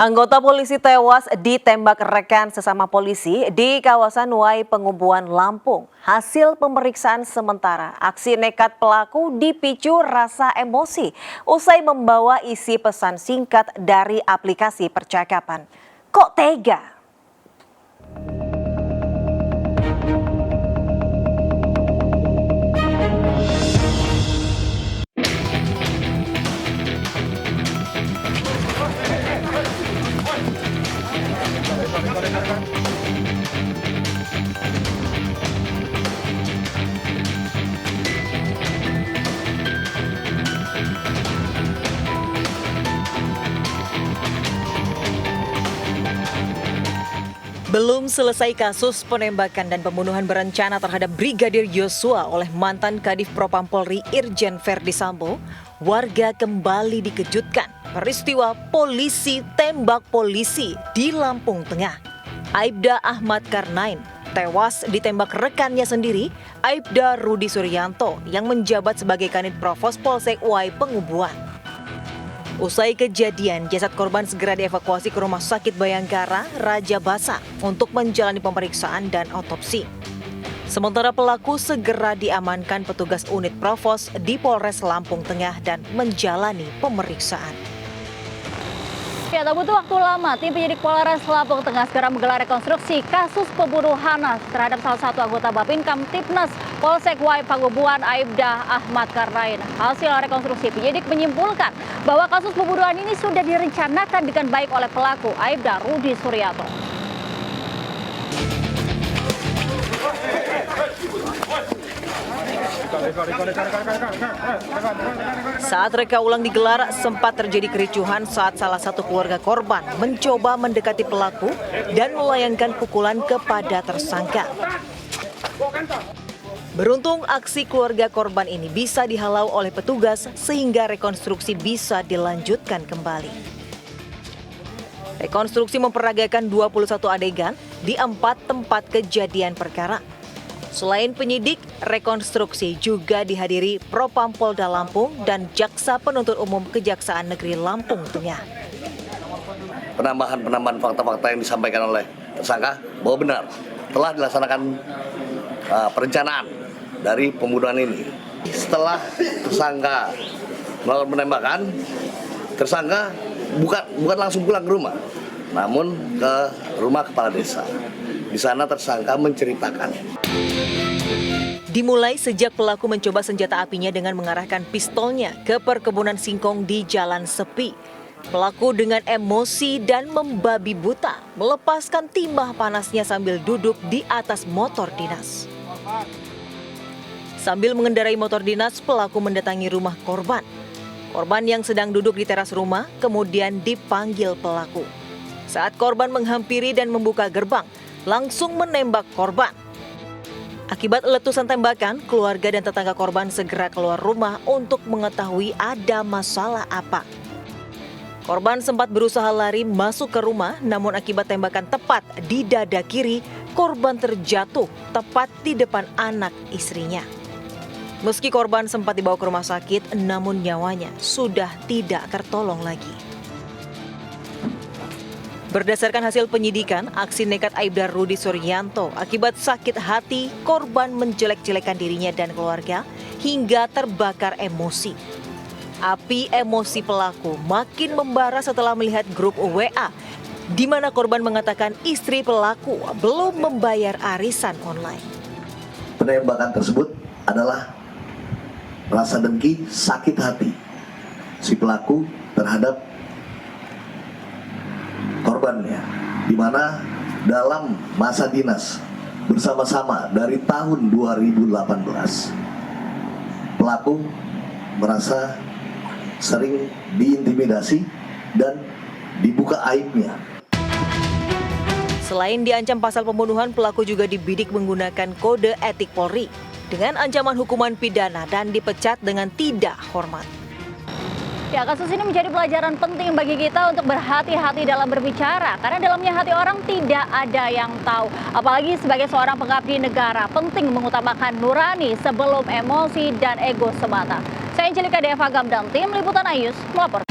Anggota polisi tewas ditembak rekan sesama polisi di kawasan Wai Pengubuan, Lampung. Hasil pemeriksaan sementara, aksi nekat pelaku dipicu rasa emosi usai membawa isi pesan singkat dari aplikasi percakapan. Kok tega? Belum selesai kasus penembakan dan pembunuhan berencana terhadap Brigadir Yosua oleh mantan Kadif Propam Polri Irjen Verdi Sambo, warga kembali dikejutkan peristiwa polisi tembak polisi di Lampung Tengah. Aibda Ahmad Karnain tewas ditembak rekannya sendiri, Aibda Rudi Suryanto, yang menjabat sebagai Kanit Provos Polsek Wai Pengubuan. Usai kejadian, jasad korban segera dievakuasi ke Rumah Sakit Bayangkara, Raja Basa untuk menjalani pemeriksaan dan otopsi. Sementara pelaku segera diamankan petugas unit Provos di Polres Lampung Tengah dan menjalani pemeriksaan. Ya, tak butuh waktu lama, tim penyidik Polres Lampung Tengah segera menggelar rekonstruksi kasus pembunuhan terhadap salah satu anggota Babin Kamtipnas Polsek Wai Pengubuan Aibda Ahmad Karnain. Hasil rekonstruksi penyidik menyimpulkan bahwa kasus pembunuhan ini sudah direncanakan dengan baik oleh pelaku Aibda Rudi Suryanto. Saat reka ulang digelar, sempat terjadi kericuhan saat salah satu keluarga korban mencoba mendekati pelaku dan melayangkan pukulan kepada tersangka. Beruntung aksi keluarga korban ini bisa dihalau oleh petugas sehingga rekonstruksi bisa dilanjutkan kembali. Rekonstruksi memperagakan 21 adegan di 4 tempat kejadian perkara. Selain penyidik, rekonstruksi juga dihadiri Propam Polda Lampung dan Jaksa Penuntut Umum Kejaksaan Negeri Lampung Tengah. Penambahan fakta-fakta yang disampaikan oleh tersangka bahwa benar telah dilaksanakan perencanaan dari pembunuhan ini. Setelah tersangka melakukan penembakan, tersangka bukan langsung pulang ke rumah, namun ke rumah kepala desa. Di sana tersangka menceritakan. Dimulai sejak pelaku mencoba senjata apinya dengan mengarahkan pistolnya ke perkebunan singkong di jalan sepi. Pelaku dengan emosi dan membabi buta melepaskan timah panasnya sambil duduk di atas motor dinas. Sambil mengendarai motor dinas, pelaku mendatangi rumah korban. Korban yang sedang duduk di teras rumah kemudian dipanggil pelaku. Saat korban menghampiri dan membuka gerbang, langsung menembak korban. Akibat letusan tembakan, keluarga dan tetangga korban segera keluar rumah untuk mengetahui ada masalah apa. Korban sempat berusaha lari masuk ke rumah, namun akibat tembakan tepat di dada kiri, korban terjatuh tepat di depan anak istrinya. Meski korban sempat dibawa ke rumah sakit, namun nyawanya sudah tidak tertolong lagi. Berdasarkan hasil penyidikan, aksi nekat Aibda Rudi Suryanto akibat sakit hati, korban menjelek-jelekan dirinya dan keluarga hingga terbakar emosi. Api emosi pelaku makin membara setelah melihat grup WA, di mana korban mengatakan istri pelaku belum membayar arisan online. Penembakan tersebut adalah rasa dengki, sakit hati si pelaku terhadap korbannya, di mana dalam masa dinas bersama-sama dari tahun 2018 pelaku merasa sering diintimidasi dan dibuka aibnya. Selain diancam pasal pembunuhan, pelaku juga dibidik menggunakan kode etik Polri dengan ancaman hukuman pidana dan dipecat dengan tidak hormat. Ya, kasus ini menjadi pelajaran penting bagi kita untuk berhati-hati dalam berbicara. Karena dalamnya hati orang tidak ada yang tahu. Apalagi sebagai seorang pengabdi negara, penting mengutamakan nurani sebelum emosi dan ego semata. Saya Angelika Deva Gamdam, tim Liputan Ayus, melaporkan.